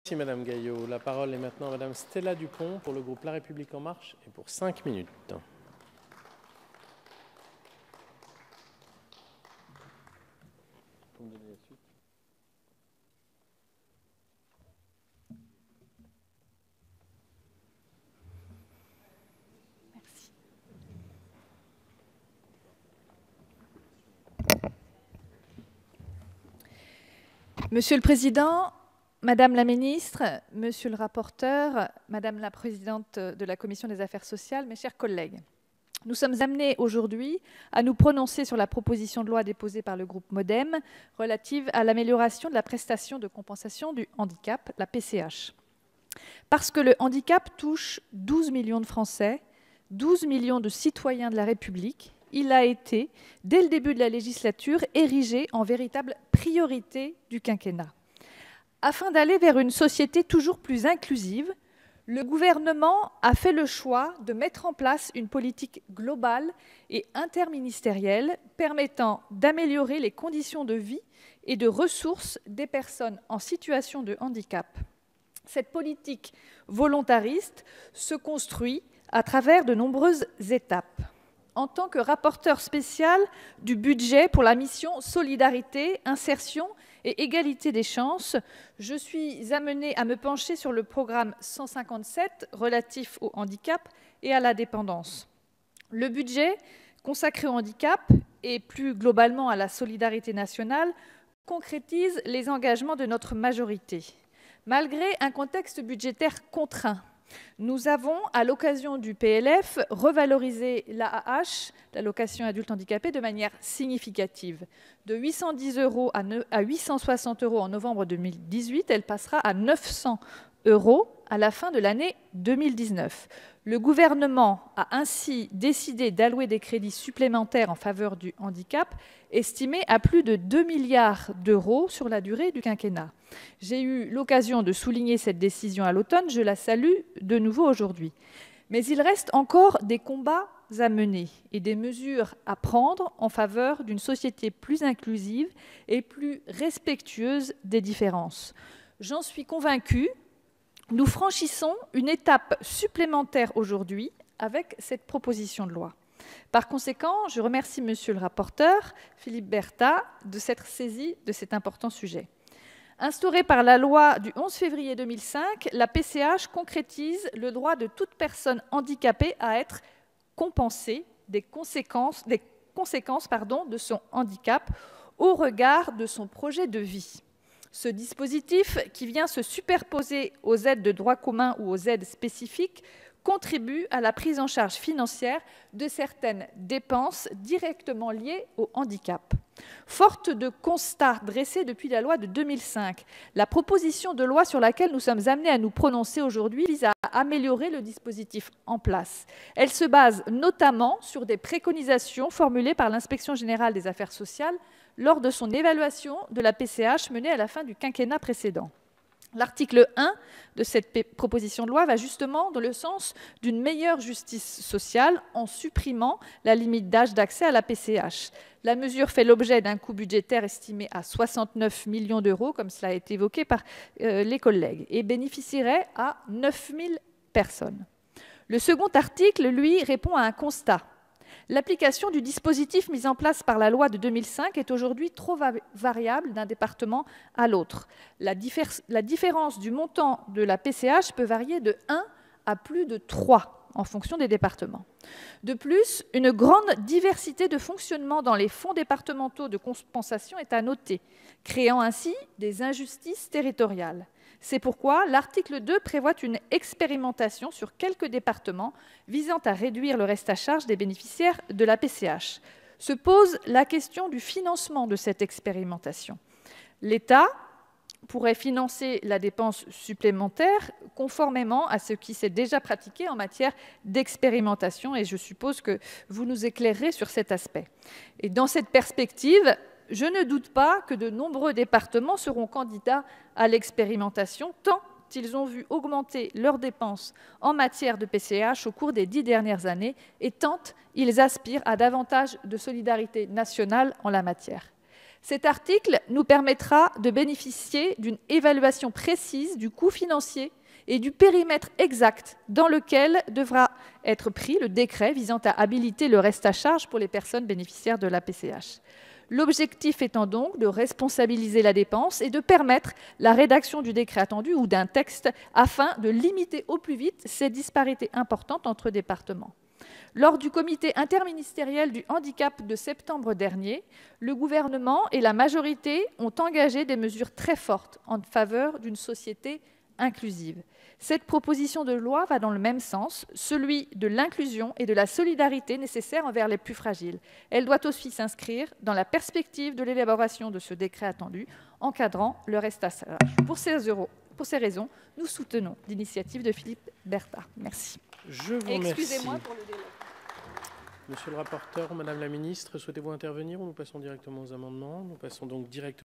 Merci Madame Gaillot. La parole est maintenant à Madame Stella Dupont pour le groupe La République En Marche et pour 5 minutes. Merci. Monsieur le Président, Madame la Ministre, Monsieur le rapporteur, Madame la Présidente de la Commission des Affaires sociales, mes chers collègues, nous sommes amenés aujourd'hui à nous prononcer sur la proposition de loi déposée par le groupe MoDem relative à l'amélioration de la prestation de compensation du handicap, la PCH. Parce que le handicap touche 12 millions de Français, 12 millions de citoyens de la République, il a été, dès le début de la législature, érigé en véritable priorité du quinquennat. Afin d'aller vers une société toujours plus inclusive, le gouvernement a fait le choix de mettre en place une politique globale et interministérielle permettant d'améliorer les conditions de vie et de ressources des personnes en situation de handicap. Cette politique volontariste se construit à travers de nombreuses étapes. En tant que rapporteur spécial du budget pour la mission Solidarité, Insertion et Égalité des chances, je suis amenée à me pencher sur le programme 157 relatif au handicap et à la dépendance. Le budget consacré au handicap et plus globalement à la solidarité nationale concrétise les engagements de notre majorité. Malgré un contexte budgétaire contraint, nous avons, à l'occasion du PLF, revalorisé l'AAH, l'allocation adulte handicapé, de manière significative. De 810 € à 860 € en novembre 2018, elle passera à 900 € à la fin de l'année 2019. Le gouvernement a ainsi décidé d'allouer des crédits supplémentaires en faveur du handicap, estimés à plus de 2 milliards d'euros sur la durée du quinquennat. J'ai eu l'occasion de souligner cette décision à l'automne, je la salue de nouveau aujourd'hui. Mais il reste encore des combats à mener et des mesures à prendre en faveur d'une société plus inclusive et plus respectueuse des différences. J'en suis convaincue, nous franchissons une étape supplémentaire aujourd'hui avec cette proposition de loi. Par conséquent, je remercie Monsieur le rapporteur, Philippe Berta, de s'être saisi de cet important sujet. Instaurée par la loi du 11 février 2005, la PCH concrétise le droit de toute personne handicapée à être compensée des conséquences de son handicap au regard de son projet de vie. Ce dispositif, qui vient se superposer aux aides de droit commun ou aux aides spécifiques, contribue à la prise en charge financière de certaines dépenses directement liées au handicap. Forte de constats dressés depuis la loi de 2005, la proposition de loi sur laquelle nous sommes amenés à nous prononcer aujourd'hui vise à améliorer le dispositif en place. Elle se base notamment sur des préconisations formulées par l'Inspection générale des affaires sociales lors de son évaluation de la PCH menée à la fin du quinquennat précédent. L'article 1 de cette proposition de loi va justement dans le sens d'une meilleure justice sociale en supprimant la limite d'âge d'accès à la PCH. La mesure fait l'objet d'un coût budgétaire estimé à 69 millions d'euros, comme cela a été évoqué par les collègues, et bénéficierait à 9000 personnes. Le second article, lui, répond à un constat. L'application du dispositif mis en place par la loi de 2005 est aujourd'hui trop variable d'un département à l'autre. La différence du montant de la PCH peut varier de 1 à plus de 3 en fonction des départements. De plus, une grande diversité de fonctionnement dans les fonds départementaux de compensation est à noter, créant ainsi des injustices territoriales. C'est pourquoi l'article 2 prévoit une expérimentation sur quelques départements visant à réduire le reste à charge des bénéficiaires de la PCH. Se pose la question du financement de cette expérimentation. L'État pourrait financer la dépense supplémentaire conformément à ce qui s'est déjà pratiqué en matière d'expérimentation, et je suppose que vous nous éclairerez sur cet aspect. Et dans cette perspective, je ne doute pas que de nombreux départements seront candidats à l'expérimentation, tant ils ont vu augmenter leurs dépenses en matière de PCH au cours des 10 dernières années et tant ils aspirent à davantage de solidarité nationale en la matière. Cet article nous permettra de bénéficier d'une évaluation précise du coût financier et du périmètre exact dans lequel devra être pris le décret visant à habiliter le reste à charge pour les personnes bénéficiaires de la PCH. L'objectif étant donc de responsabiliser la dépense et de permettre la rédaction du décret attendu ou d'un texte afin de limiter au plus vite ces disparités importantes entre départements. Lors du comité interministériel du handicap de septembre dernier, le gouvernement et la majorité ont engagé des mesures très fortes en faveur d'une société inclusive. Cette proposition de loi va dans le même sens, celui de l'inclusion et de la solidarité nécessaires envers les plus fragiles. Elle doit aussi s'inscrire dans la perspective de l'élaboration de ce décret attendu, encadrant le reste à charge. Pour ces raisons, nous soutenons l'initiative de Philippe Berta. Merci. Je vous remercie. Excusez-moi pour le délai. Monsieur le rapporteur, Madame la Ministre, souhaitez-vous intervenir ou nous passons directement aux amendements? Nous passons donc directement